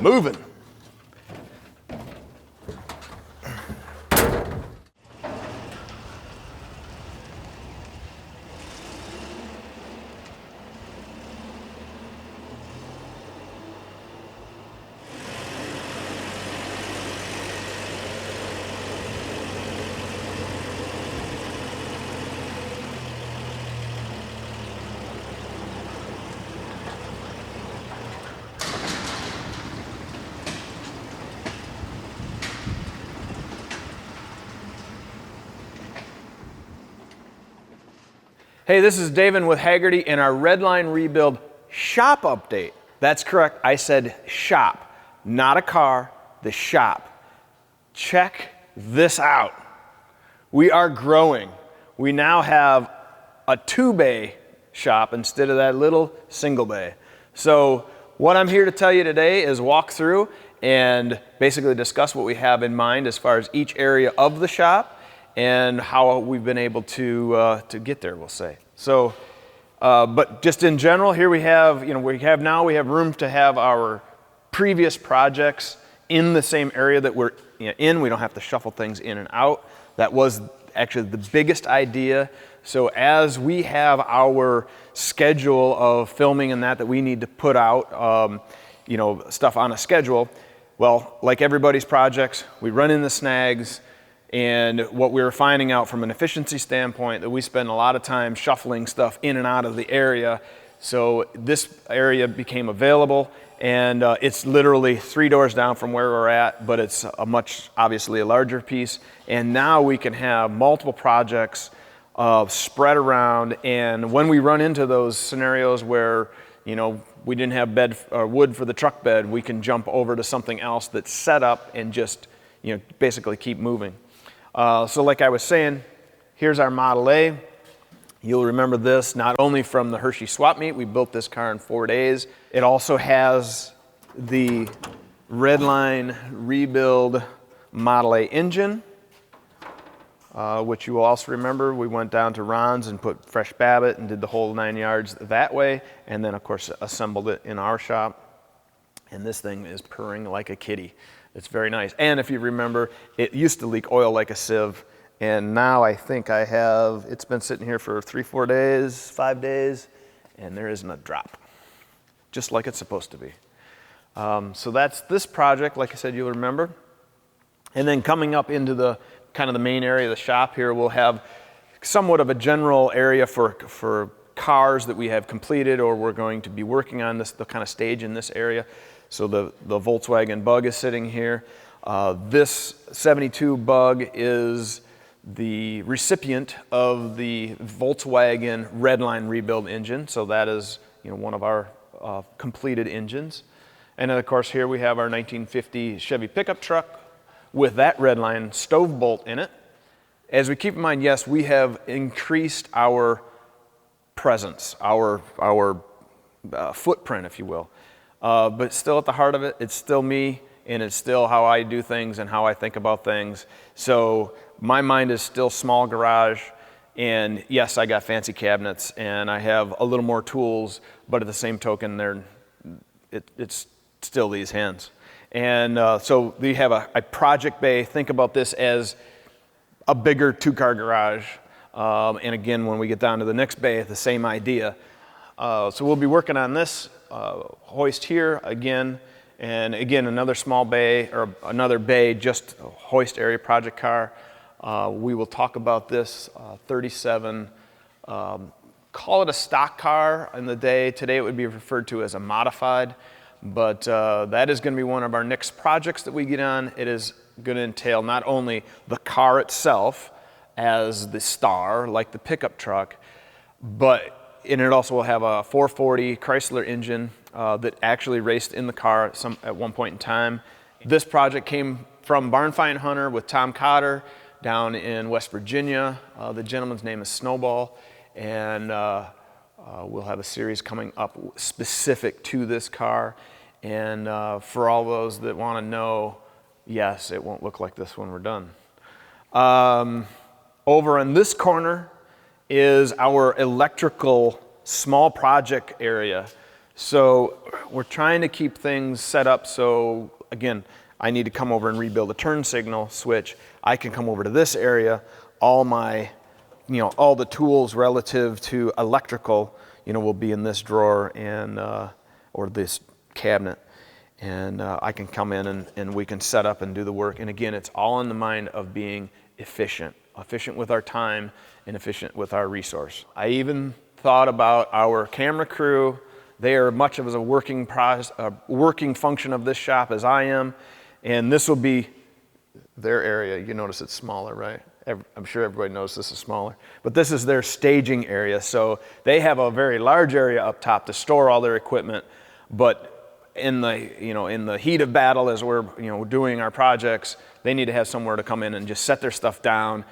moving. Hey, this is Davin with Hagerty and our Redline Rebuild shop update. That's correct, I said shop, not a car, the shop. Check this out. We are growing. We now have a 2-bay shop instead of that little single bay. So what I'm here to tell you today is walk through and basically discuss what we have in mind as far as each area of the shop and how we've been able to get there, we'll say. So, but just in general, here we have, we have room to have our previous projects in the same area that we're in. We don't have to shuffle things in and out. That was actually the biggest idea. So as we have our schedule of filming and that we need to put out, stuff on a schedule, well, like everybody's projects, we run into snags. And what we were finding out from an efficiency standpoint, that we spend a lot of time shuffling stuff in and out of the area. So this area became available, and it's literally 3 doors down from where we're at, but it's obviously a larger piece. And now we can have multiple projects spread around. And when we run into those scenarios where, we didn't have wood for the truck bed, we can jump over to something else that's set up and just, basically keep moving. So like I was saying, here's our Model A. You'll remember this not only from the Hershey swap meet. We built this car in 4 days. It also has the Redline Rebuild Model A engine, which you will also remember. We went down to Ron's and put fresh Babbitt and did the whole 9 yards that way. And then, of course, assembled it in our shop. And this thing is purring like a kitty. It's very nice. And if you remember, it used to leak oil like a sieve. And now I think it's been sitting here for 3-4 days, 5 days, and there isn't a drop. Just like it's supposed to be. So that's this project, like I said, you'll remember. And then coming up into the kind of the main area of the shop here, we'll have somewhat of a general area for cars that we have completed or we're going to be working on the kind of stage in this area. So the Volkswagen Bug is sitting here. This 72 Bug is the recipient of the Volkswagen Redline Rebuild engine. So that is one of our completed engines. And then of course here we have our 1950 Chevy pickup truck with that Redline stove bolt in it. As we keep in mind, yes, we have increased our presence, our footprint, if you will. But still at the heart of it, it's still me, and it's still how I do things and how I think about things. So my mind is still small garage, and yes, I got fancy cabinets, and I have a little more tools, but at the same token, it's still these hands. And so we have a project bay. Think about this as a bigger 2-car garage. And again, when we get down to the next bay, the same idea. So we'll be working on this hoist here again, and again another small bay or another bay, just a hoist area project car. We will talk about this 37. Call it a stock car in the day. Today it would be referred to as a modified, but that is going to be one of our next projects that we get on. It is going to entail not only the car itself as the star, like the pickup truck, and it also will have a 440 Chrysler engine that actually raced in the car at one point in time. This project came from Barn Find Hunter with Tom Cotter down in West Virginia. The gentleman's name is Snowball, and we'll have a series coming up specific to this car. And for all those that want to know, yes, it won't look like this when we're done. Over in this corner is our electrical small project area. So we're trying to keep things set up so, again, I need to come over and rebuild a turn signal switch. I can come over to this area. All my, all the tools relative to electrical, will be in this drawer and or this cabinet. And I can come in and we can set up and do the work. And again, it's all in the mind of being efficient with our time and efficient with our resource. I even thought about our camera crew. They are much of a working function of this shop as I am. And this will be their area. You notice it's smaller, right? I'm sure everybody knows this is smaller. But this is their staging area. So they have a very large area up top to store all their equipment. But in the heat of battle, as we're doing our projects, they need to have somewhere to come in and just set their stuff down,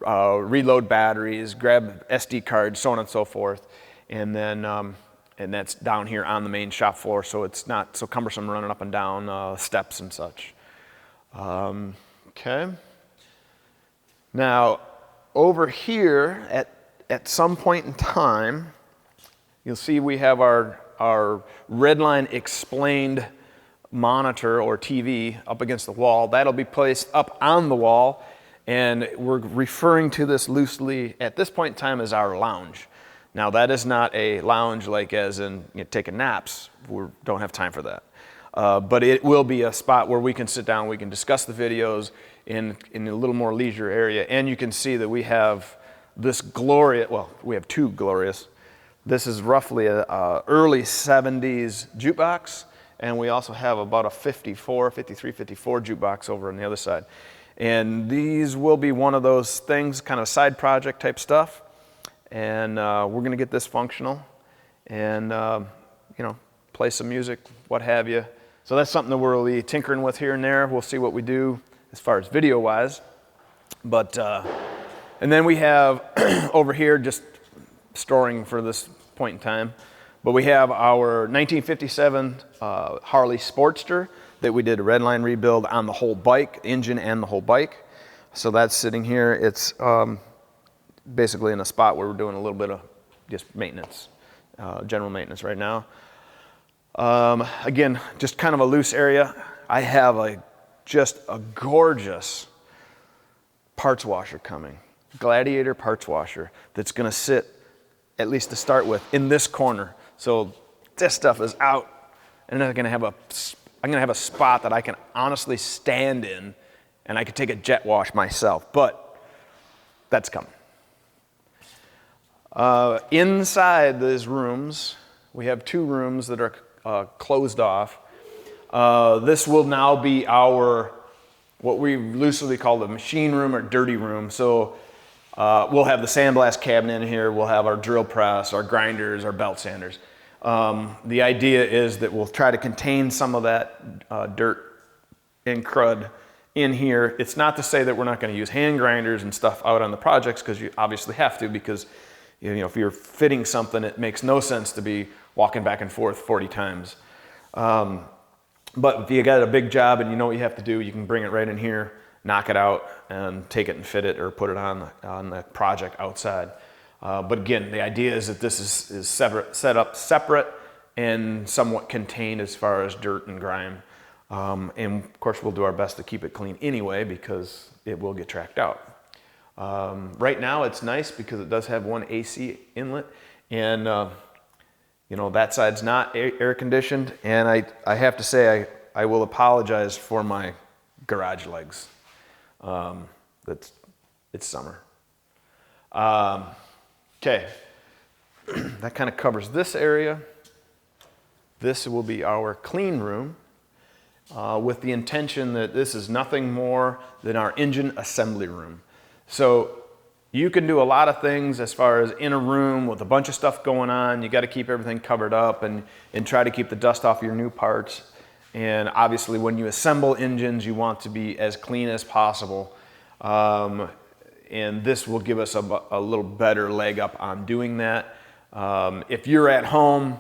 reload batteries, grab SD cards, so on and so forth. And then and that's down here on the main shop floor, so it's not so cumbersome running up and down steps and such. Okay. Now, over here, at some point in time, you'll see we have our Redline explained monitor or TV up against the wall. That'll be placed up on the wall, and we're referring to this loosely at this point in time as our lounge. Now, that is not a lounge like as in taking naps. We don't have time for that. But it will be a spot where we can sit down, we can discuss the videos in a little more leisure area. And you can see that we have this glorious, well, we have two glorious. This is roughly a early 70s jukebox. And we also have about a 54 jukebox over on the other side. And these will be one of those things, kind of side project type stuff. And we're going to get this functional and, play some music, what have you. So that's something that we'll be tinkering with here and there. We'll see what we do as far as video-wise. But, and then we have over here, just storing for this point in time, but we have our 1957 Harley Sportster that we did a Redline rebuild on the whole bike, engine and the whole bike. So that's sitting here. It's basically in a spot where we're doing a little bit of just maintenance, general maintenance right now. Again, just kind of a loose area. I have just a gorgeous parts washer coming, Gladiator parts washer that's going to sit, at least to start with, in this corner. So this stuff is out, and then I'm going to have a spot that I can honestly stand in, and I could take a jet wash myself. But that's coming. Inside these rooms, we have two rooms that are closed off. This will now be our, what we loosely call the machine room or dirty room. So we'll have the sandblast cabinet in here. We'll have our drill press, our grinders, our belt sanders. The idea is that we'll try to contain some of that dirt and crud in here. It's not to say that we're not going to use hand grinders and stuff out on the projects, because you obviously have to, because if you're fitting something, it makes no sense to be walking back and forth 40 times. But if you got a big job and you know what you have to do, you can bring it right in here, knock it out, and take it and fit it or put it on the project outside. But again, the idea is that this is set up separate and somewhat contained as far as dirt and grime. And of course, we'll do our best to keep it clean anyway, because it will get tracked out. Right now it's nice because it does have one AC inlet, and that side's not air conditioned. And I have to say I will apologize for my garage legs. It's summer. Okay, that kind of covers this area. This will be our clean room, with the intention that this is nothing more than our engine assembly room. So you can do a lot of things as far as in a room with a bunch of stuff going on. You got to keep everything covered up and try to keep the dust off your new parts. And obviously when you assemble engines, you want to be as clean as possible. And this will give us a little better leg up on doing that. If you're at home,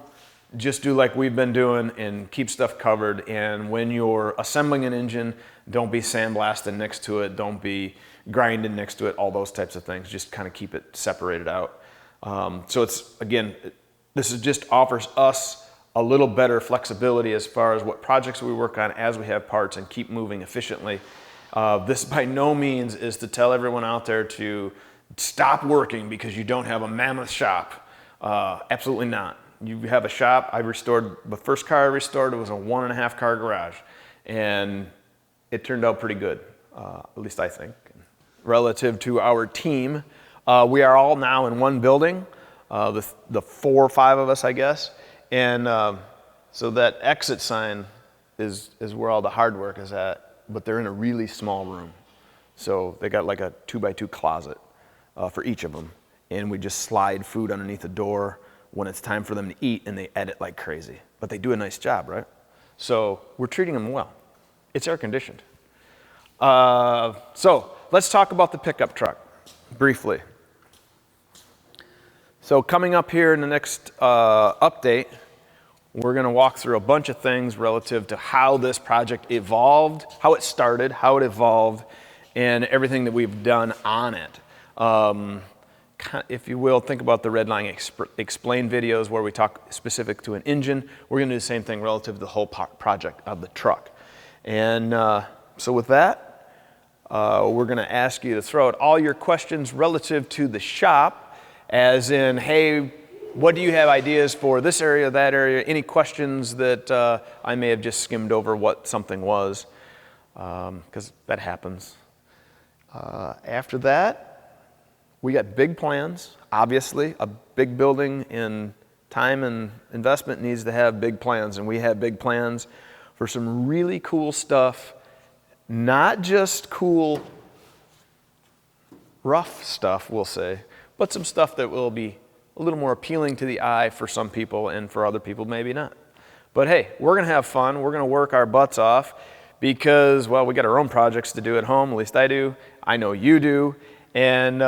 just do like we've been doing and keep stuff covered. And when you're assembling an engine, don't be sandblasting next to it. Don't be grinding next to it, all those types of things. Just kind of keep it separated out. So it's, again, this is just offers us a little better flexibility as far as what projects we work on as we have parts and keep moving efficiently. This by no means is to tell everyone out there to stop working because you don't have a mammoth shop. Absolutely not. You have a shop. I restored, the first car I restored, it was a 1.5 car garage, and it turned out pretty good, at least I think. Relative to our team, we are all now in one building, the 4 or 5 of us, I guess. And so that exit sign is where all the hard work is at, but they're in a really small room. So they got like a 2x2 closet for each of them. And we just slide food underneath the door when it's time for them to eat, and they edit like crazy. But they do a nice job, right? So we're treating them well. It's air conditioned. So let's talk about the pickup truck briefly. So coming up here in the next update, we're going to walk through a bunch of things relative to how this project evolved, how it started, how it evolved, and everything that we've done on it. If you will, think about the Redline Explain videos where we talk specific to an engine. We're going to do the same thing relative to the whole project of the truck. And so with that, we're going to ask you to throw out all your questions relative to the shop, as in, hey, what do you have ideas for this area, that area? Any questions that I may have just skimmed over what something was, because that happens. After that, we got big plans. Obviously, a big building in time and investment needs to have big plans, and we have big plans for some really cool stuff, not just cool, rough stuff, we'll say, but some stuff that will be a little more appealing to the eye for some people, and for other people, maybe not. But hey, we're gonna have fun. We're gonna work our butts off because, well, we got our own projects to do at home. At least I do. I know you do. And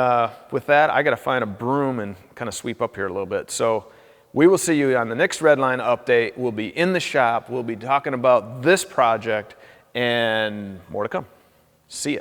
with that, I gotta find a broom and kind of sweep up here a little bit. So we will see you on the next Redline update. We'll be in the shop. We'll be talking about this project and more to come. See ya.